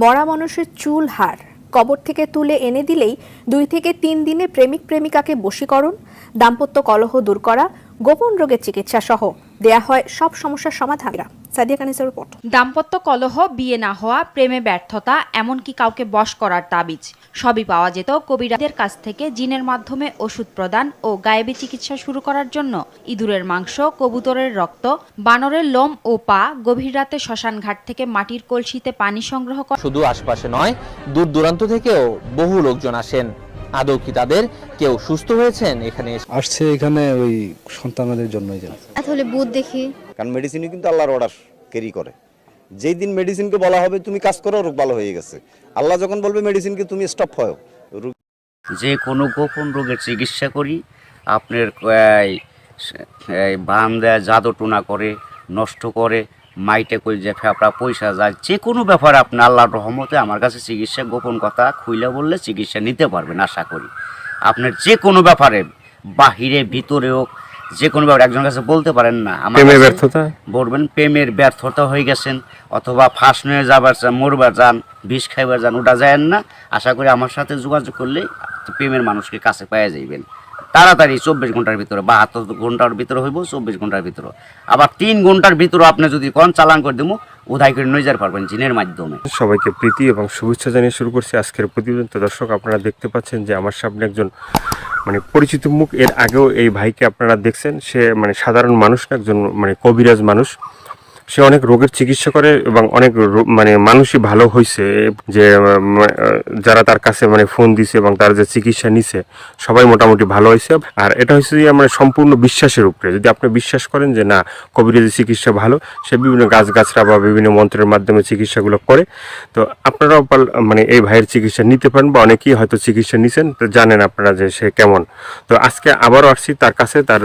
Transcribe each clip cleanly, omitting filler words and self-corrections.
মরা মানুষের চুল হার কবর থেকে তুলে এনে দিলেই 2 থেকে 3 দিনে প্রেমিক প্রেমিকাকে বশীকরণ, দাম্পত্য কলহ দূর করা, গোপন রোগের চিকিৎসা সহ দেয়া হয় সব সমস্যার সমাধান। সাদিয়া কানিসের রিপোর্ট। দাম্পত্য কলহ, বিয়ে না হওয়া, প্রেমে ব্যর্থতা, এমনকি কাউকে বশ করার তাবিজ সবই পাওয়া যেত কবিরাজদের কাছ থেকে জিনের মাধ্যমে ওষুধ প্রদান ও গায়েবী চিকিৎসা শুরু করার জন্য। ইঁদুরের মাংস, কবুতরের রক্ত, বানরের লোম ও পা, গভীর রাতে শ্মশান ঘাট থেকে মাটির কলসিতে পানি সংগ্রহ করা। শুধু আশপাশে নয়, দূর দূরান্ত থেকেও বহু লোকজন আসেন। আদৌ কি তাদের কেউ সুস্থ হয়েছেন এখানে আসছে? এখানে ওই সন্তানদের জন্যই যায়। আসলে বুধ দেখি, কারণ মেডিসিনই কিন্তু আল্লাহর অর্ডার ক্যারি করে। যেই দিন মেডিসিনকে বলা হবে তুমি কাজ করো, রোগ ভালো হয়ে গেছে, আল্লাহ যখন বলবে মেডিসিনকে তুমি স্টপ হও। যে কোনো গোপন রোগের চিকিৎসা করি। আপনার বান দেয়, জাদু টোনা করে, নষ্ট করে, মাইটে করে যে ফেপড়া পয়সা যায়, যে কোনো ব্যাপারে আপনি আল্লাহর রহমতে আমার কাছে চিকিৎসা, গোপন কথা খুইলে বললে চিকিৎসা নিতে পারবেন আশা করি। আপনার যে কোনো ব্যাপারে, বাহিরে ভিতরে হোক, যে কোনো ব্যাপারে একজনের কাছে বলতে পারেন না আমার ব্যর্থতা বলবেন, প্রেমের ব্যর্থতা হয়ে গেছেন অথবা ফাঁস নিয়ে যাবার চান, মরবার যান, বিষ খাইবার যান, ওটা যায় না। আশা করি আমার সাথে যোগাযোগ করলে প্রেমের মানুষকে কাছে পেয়ে যাইবেন তাড়াতাড়ি। 24 ঘন্টার ভিতরে, 72 ঘন্টার ভিতরে হইব, 24 ঘন্টার ভিতরে। আবার 3 ঘন্টার ভিতরে আপনি যদি কোন চালান করে দেবো, উধাই করে নিয়ে যেতে পারবেন জিনের মাধ্যমে। সবাইকে প্রীতি এবং শুভেচ্ছা জানিয়ে শুরু করছি আজকের প্রতিবেদন। তো দর্শক, আপনারা দেখতে পাচ্ছেন যে আমার সামনে একজন পরিচিত মুখ। এর আগেও এই ভাইকে আপনারা দেখছেন। সে সাধারণ মানুষ না, একজন কবিরাজ মানুষ। সে অনেক রোগের চিকিৎসা করে এবং অনেক মানুষই ভালো হয়েছে। যে যারা তার কাছে ফোন দিছে এবং তার যে চিকিৎসা নিছে সবাই মোটামুটি ভালো হয়েছে। আর এটা হচ্ছে যে সম্পূর্ণ বিশ্বাসের উপরে। যদি আপনি বিশ্বাস করেন যে না, কবিরাজি চিকিৎসা ভালো, সে বিভিন্ন গাছগাছরা বা বিভিন্ন মন্ত্রের মাধ্যমে চিকিৎসাগুলো করে, তো আপনারাও এই ভাইয়ের চিকিৎসা নিতে পারেন বা অনেকেই হয়তো চিকিৎসা নিছেন, তো জানেন আপনারা যে সে কেমন। তো আজকে আবারও আসছি তার কাছে, তার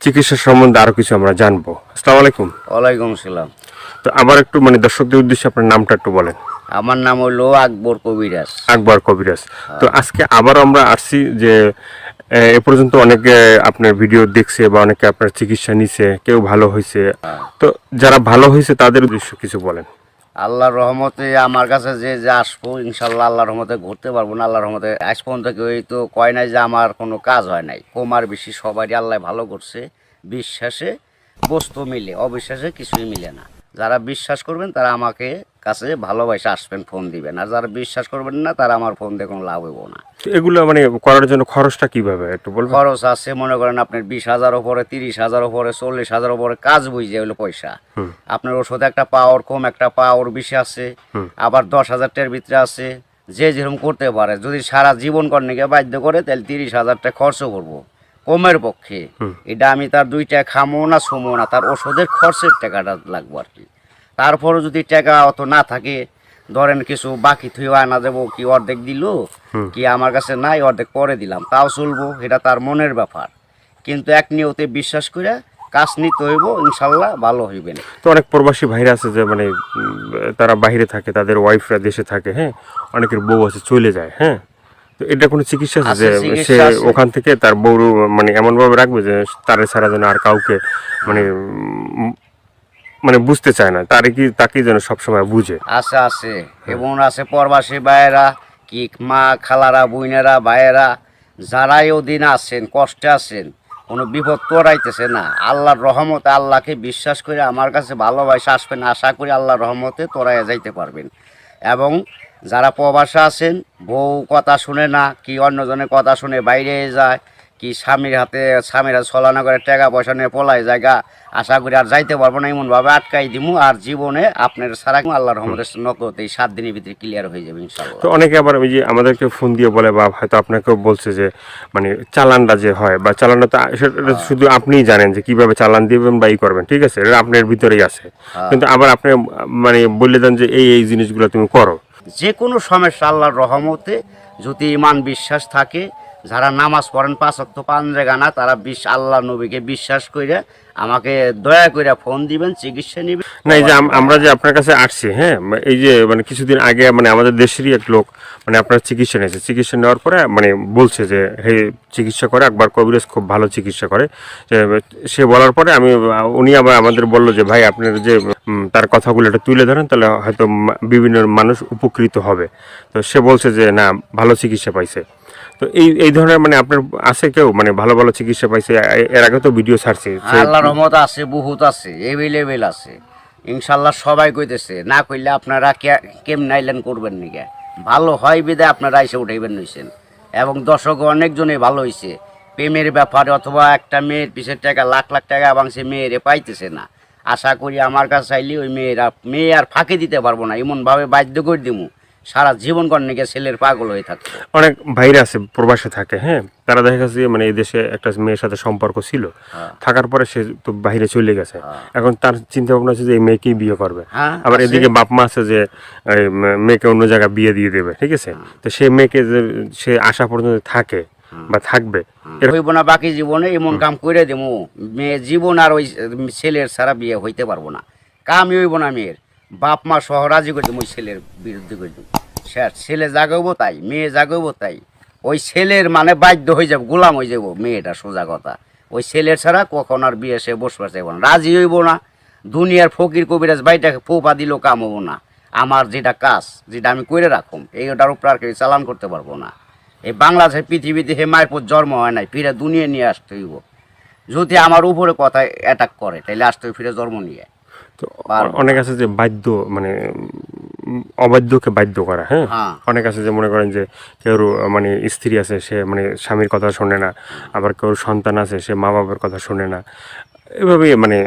চিকিৎসা সম্বন্ধে আরো কিছু আমরা জানবো। আসসালামু আলাইকুম। ওয়ালাইকুম আসসালাম। তো আবার একটু দর্শকদের উদ্দেশ্যে আপনার নামটা একটু বলেন। আমার নাম হলো আকবর কবিরাজ। আকবর কবিরাজ। তো আজকে আবার আমরা আসছি যে এ পর্যন্ত অনেকে আপনার ভিডিও দেখছে বা অনেকে আপনার চিকিৎসা নিছে, কেউ ভালো হয়েছে। তো যারা ভালো হয়েছে তাদের উদ্দেশ্য কিছু বলেন। আল্লাহর রহমতে আমার কাছে যে আসবো, ইনশাল্লাহ আল্লাহর রহমতে ঘুরতে পারবো না। আল্লাহর রহমতে আজ পর্যন্ত কেউ তো কয় নাই যে আমার কোনো কাজ হয় নাই। কমার বেশি সবারই আল্লাহ ভালো করছে। বিশ্বাসে বস্তু মিলে, অবিশ্বাসে কিছুই মিলে না। যারা বিশ্বাস করবেন তারা আমাকে কাছে ভালোবাসে আসবেন, ফোন দিবেন। আর যারা বিশ্বাস করবেন না তারা আমার ফোন দিয়ে কোনো লাভ হইব না। এগুলো করার জন্য খরচটা কিভাবে একটু বলবেন? খরচ আছে, মনে করেন আপনার 20,000 উপরে, 30,000 উপরে, 40,000 উপরে কাজ বুঝে হলো পয়সা। আপনার ওষুধ একটা পাওয়ার কম, একটা পাওয়ার বেশি আছে, আবার 10,000 টাকার ভিতরে আছে। যে যেরকম করতে পারে। যদি সারা জীবন কর্ণীকে বাধ্য করে তাহলে 30,000 টাকা খরচ করবো কমের পক্ষে। এটা আমি তার 2 টাকা খামো না, ছুমো না, তার ওষুধের খরচের টাকাটা লাগবো আর কি। তারপরও যদি টাকা অত না থাকে, ধরেন কিছু বাকি থুই আনা দেবো, কি অর্ধেক দিল, কি আমার কাছে নাই, অর্ধেক পরে দিলাম, তাও চলবো। এটা তার মনের ব্যাপার। কিন্তু এক নিয়তে বিশ্বাস করে কাজ নিতে হইব, ইনশাল্লাহ ভালো হইবেন। তো অনেক প্রবাসী ভাইরা আছে যে তারা বাইরে থাকে, তাদের ওয়াইফরা দেশে থাকে, হ্যাঁ, অনেকের বউ আছে চলে যায়, হ্যাঁ। তো এটা কোনো চিকিৎসা আছে যে সে ওখান থেকে তার বউ এমন ভাবে রাখবে যে তারে ছাড়া যেন আর কাউকে বুঝতে চায় না, তাকে যেন সবসময় বুঝে? আছে আছে, এবং আছে প্রবাসী ভাইয়েরা, কি মা খালারা, বোনেরা, ভাইয়েরা, যারাই ওদিন আছেন, কষ্টে আছেন, কোনো বিপদ তোরাইতেছে না, আল্লাহর রহমতে আল্লাহকে বিশ্বাস করে আমার কাছে ভালোবাসা আসবেন। আশা করি আল্লাহর রহমতে তোরাইয়া যাইতে পারবেন। এবং যারা প্রবাসে আছেন, বউ কথা শুনে না, কি অন্যজনের কথা শুনে বাইরে যায়, কি স্বামীর হাতে ছলানা করে টাকা পয়সা নিয়ে পলাই জায়গা, আশা করি আর যাইতে পারবো না, এমনভাবে আটকাই দিমু। আর জীবনে আপনার সারা আল্লাহর রহমতের নগদ এই 7 দিনের ভিতরে ক্লিয়ার হয়ে যাবে ইনশাআল্লাহ। তো অনেকে আবার ওই যে আমাদেরকে ফোন দিয়ে বলে বা হয়তো আপনাকেও বলছে যে চালানটা যে হয়, বা চালানটা তো সেটা শুধু আপনিই জানেন যে কিভাবে চালান দিবেন বা ই করবেন, ঠিক আছে, এটা আপনার ভিতরেই আছে। কিন্তু আবার আপনি বলে দেন যে এই জিনিসগুলো তুমি করো। যে কোনো সমস্যা আল্লাহর রহমতে যদি ইমান বিশ্বাস থাকে, যারা নামাজ পড়েন 5 ওয়াক্ত 5 জায়গা না, তারা আল্লাহ নবীকে বিশ্বাস করে আমাকে দয়া করে ফোন দিবেন, চিকিৎসা নেবেন। না এই যে আমরা যে আপনার কাছে আসছি, হ্যাঁ, এই যে মানে কিছুদিন আগে মানে আমাদের দেশেরই এক লোক মানে আপনার চিকিৎসা নিয়েছে, চিকিৎসা নেওয়ার পরে মানে বলছে যে হে চিকিৎসা করে আকবর কবিরাজ খুব ভালো চিকিৎসা করে। সে বলার পরে উনি আবার আমাদের বলল যে ভাই আপনার যে তার কথাগুলো একটু তুলে ধরেন, তাহলে হয়তো বিভিন্ন মানুষ উপকৃত হবে। তো সে বলছে যে না, ভালো চিকিৎসা পাইছে। তো এই ধরনের মানে আপনার আছে কেউ মানে ভালো ভালো চিকিৎসা পাইছে? এর আগে তো ভিডিও ছাড়ছে। আল্লাহর রহমত আছে, বহুত আছে, এভেলেবেল আছে ইনশাল্লাহ। সবাই কইতেছে, না কইলে আপনারা কেমন আইলেন করবেন নাকি? ভালো হয় বিদে আপনারা এসে উঠাইবেন নিছেন, এবং দর্শক অনেকজনই ভালো হয়েছে। প্রেমের ব্যাপারে অথবা একটা মেয়ের পিছের টাকা লাখ লাখ টাকা এবং সে মেয়েরে পাইতেছে না, আশা করি আমার কাছে চাইলে ওই মেয়ে আর ফাঁকি দিতে পারবো না, এমনভাবে বাধ্য করে দিমু সারা জীবন কর্ণিকে ছেলের পাগল হয়ে থাকতো। অনেক ভাইরা আছে প্রবাসে থাকে, হ্যাঁ, তারা দেখা গেছে যে মানে এই দেশে একটা মেয়ের সাথে সম্পর্ক ছিল, থাকার পরে সে তো বাইরে চলে গেছে। এখন তার চিন্তা ভাবনা আছে যে এই মেয়েকেই বিয়ে করবে। আবার এদিকে বাপ মা আছে যে মেয়েকে অন্য জায়গায় বিয়ে দিয়ে দেবে, ঠিক আছে। তো সেই মেয়েকে যে সে আসা পর্যন্ত থাকে বা থাকবে, হইব না বাকি জীবনে এমন কাম করে দেবো, মেয়ে জীবন আর ওই ছেলের ছাড়া বিয়ে হইতে পারবো না, কামই হইব না। মেয়ের বাপ মা সহ রাজি করে দেবো, ওই ছেলের বিরুদ্ধে করে দেবো। ছেলে জাগাবো তাই, মেয়ে জাগাবো তাই, ওই ছেলের মানে বাধ্য হয়ে যাবো, গোলাম হয়ে যাবো মেয়েটা, সোজা কথা। ওই ছেলের ছাড়া কখন আর বিয়ে সে বসবার চাইব না, রাজি হইব না। দুনিয়ার ফকির কবিরাজ বাইটাকে ফোপা দিলেও কাম হবো না। আমার যেটা কাজ, যেটা আমি করে রাখুম, এইটার উপর আর কেউ চালান করতে পারবো না। এই বাংলাদেশের পৃথিবীতে হে মায়ের পর জন্ম হয় নাই, ফিরে দুনিয়া নিয়ে আসতে হইব। যদি আমার উপরে কথা অ্যাটাক করে তাহলে আসতে ফিরে জন্ম নিয়ে। তো অনেক আছে যে বাধ্য মানে অবাধ্যকে বাধ্য করা, হ্যাঁ, অনেক আছে যে মনে করেন যে কেউ মানে স্ত্রী আছে, সে মানে স্বামীর কথা শোনে না, আবার কেউ সন্তান আছে, সে মা বাবার কথা শোনে না, এভাবে মানে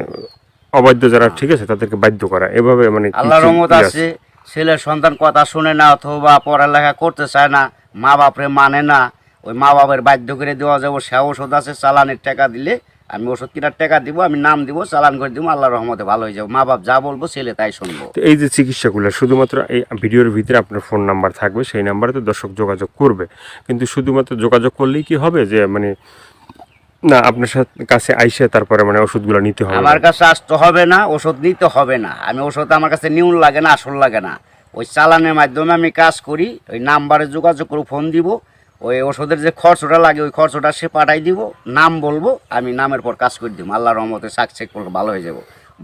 অবাধ্য যারা, ঠিক আছে, তাদেরকে বাধ্য করা, এভাবে মানে আল্লাহর রহমত আছে। ছেলের সন্তান কথা শুনে না অথবা পড়ালেখা করতে চায় না, মা বাপরে মানে না, ওই মা বাপের বাধ্য করে দেওয়া যাবো। সে ওষুধ আছে, চালানের টাকা দিলে আমি ওষুধ কিনার টাকা দিব, আমি নাম দিব, চালান করে দিব, আল্লাহর রহমতে ভালো হয়ে যাবো। মা বাপ যা বলবো ছেলে তাই শুনবো। তো এই যে চিকিৎসাগুলো শুধুমাত্র এই ভিডিওর ভিতরে আপনার ফোন নাম্বার থাকবে, সেই নাম্বারে তো দর্শক যোগাযোগ করবে, কিন্তু শুধুমাত্র যোগাযোগ করলেই কি হবে যে মানে না আপনার কাছে আইসে তারপরে মানে ওষুধগুলো নিতে হবে? আমার কাছে আসতে হবে না, ওষুধ নিতে হবে না। আমি ওষুধ আমার কাছে নিউন লাগে না, আসল লাগে না। ওই চালানের মাধ্যমে আমি কাজ করি, ওই নাম্বারে যোগাযোগ করে ফোন দিব, ওই ওষুধের যে খরচটা লাগে ওই খরচটা সে পাঠাই দিব, নাম বলবো, আমি নামের পর কাজ করে দিব। আল্লাহর রহমতে সাকসেস করলে ভালো হয়ে যাব।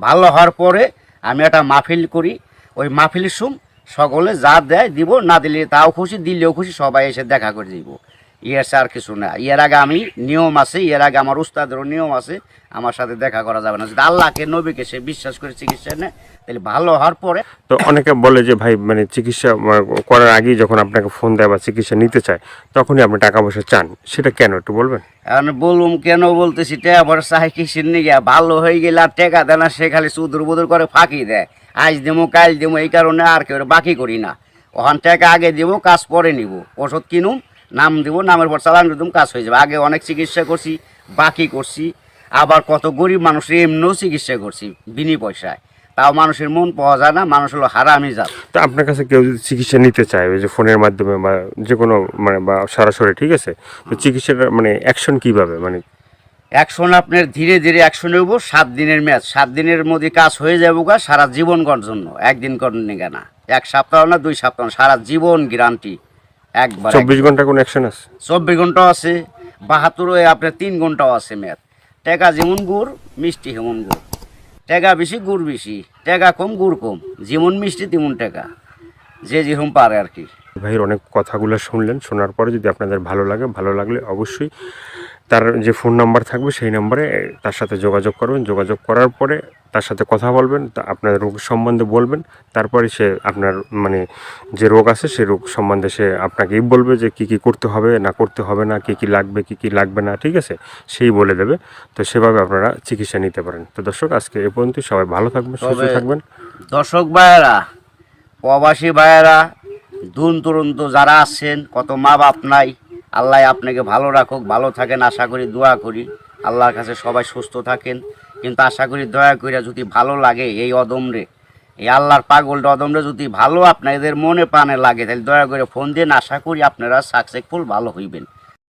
ভালো হওয়ার পরে আমি একটা মাহফিল করি, ওই মাহফিলের সকলে যা দেয় দিব, না দিলে তাও খুশি, দিলেও খুশি, সবাই এসে দেখা করে দিব। ইয়ের আর কিছু না। এর আগে আমি নিয়ম আছে, এর আগে আমার উস্তাদেরও নিয়ম আছে, আমার সাথে দেখা করা যাবে না। যদি আল্লাহকে নবীকে সে বিশ্বাস করে চিকিৎসা নেয় তাহলে ভালো হওয়ার পরে। তো অনেকে বলে যে ভাই মানে চিকিৎসা করার আগেই যখন আপনাকে ফোন দেয় বা চিকিৎসা নিতে চায় তখনই আপনি টাকা পয়সা চান, সেটা কেন একটু বলবেন? এখন বলুম কেন বলতেছি, আবার চাই কিসের নিয়ে, ভালো হয়ে গেলে আর টাকা দেয় না, সে খালি চুদুর বুদুর করে ফাঁকি দেয়, আজ দেবো কাল দেবো, এই কারণে আর কেউ বাকি করি না। ওখান টাকা আগে দিব, কাজ পরে নিব, ওষুধ কিনুম, নাম দিব, নামের পর চালান দিতাম, কাজ হয়ে যাবে। আগে অনেক চিকিৎসা করছি, বাকি করছি, আবার কত গরিব মানুষের এমনিও চিকিৎসা করছি বিনি পয়সায়, তাও মানুষের মন পাওয়া যায় না, মানুষ হলো হারামি জাত। তো আপনার কাছে কেউ যদি চিকিৎসা নিতে চায় ওই যে ফোনের মাধ্যমে বা যে কোনো মানে বা সরাসরি, ঠিক আছে, তো চিকিৎসাটা মানে অ্যাকশন কীভাবে মানে? অ্যাকশন আপনার ধীরে ধীরে অ্যাকশন হইব। 7 দিনের ম্যাচ, 7 দিনের মধ্যে কাজ হয়ে যাবো গা, সারা জীবন করার জন্য। একদিন করেন না, 1 সপ্তাহ না 2 সপ্তাহ, সারা জীবন গ্যারান্টি। একবার 24 ঘন্টা কোনো অ্যাকশন আছে? 24 ঘন্টাও আছে, 72 আপনার 3 ঘন্টাও আছে ম্যাচ। টাকা যেমন গুড়, মিষ্টি হেমন গুড়। টাকা বেশি, গুড় বেশি, টাকা কম, গুড় কম, যেমন মিষ্টি তেমন টাকা, যে যেরকম পারে আর কি। ভাইয়ের অনেক কথাগুলো শুনলেন, শোনার পরে যদি আপনাদের ভালো লাগে, ভালো লাগলে অবশ্যই তার যে ফোন নাম্বার থাকবে সেই নাম্বারে তার সাথে যোগাযোগ করবেন। যোগাযোগ করার পরে তার সাথে কথা বলবেন, তা আপনার রোগ সম্বন্ধে বলবেন, তারপরে সে আপনার মানে যে রোগ আছে সেই রোগ সম্বন্ধে সে আপনাকেই বলবে যে কী কী করতে হবে না করতে হবে না, কী কী লাগবে কী কী লাগবে না, ঠিক আছে, সেই বলে দেবে। তো সেভাবে আপনারা চিকিৎসা নিতে পারেন। তো দর্শক আজকে এ পর্যন্ত, সবাই ভালো থাকবেন, সুস্থ থাকবেন। দর্শক ভাইয়েরা, প্রবাসী ভাইয়েরা, দূর দূরান্ত যারা আছেন, কত মা বাপ নাই, আল্লাহ আপনাকে ভালো রাখুক, ভালো থাকেন আশা করি, দোয়া করি আল্লাহর কাছে সবাই সুস্থ থাকেন। কিন্তু আশা করি দয়া করে যদি ভালো লাগে এই অদমরে, এই আল্লাহর পাগলটা অদমরে যদি ভালো আপনাদের মনে প্রাণে লাগে, তাহলে দয়া করে ফোন দিন, আশা করি আপনারা সাকসেসফুল ভালো হইবেন।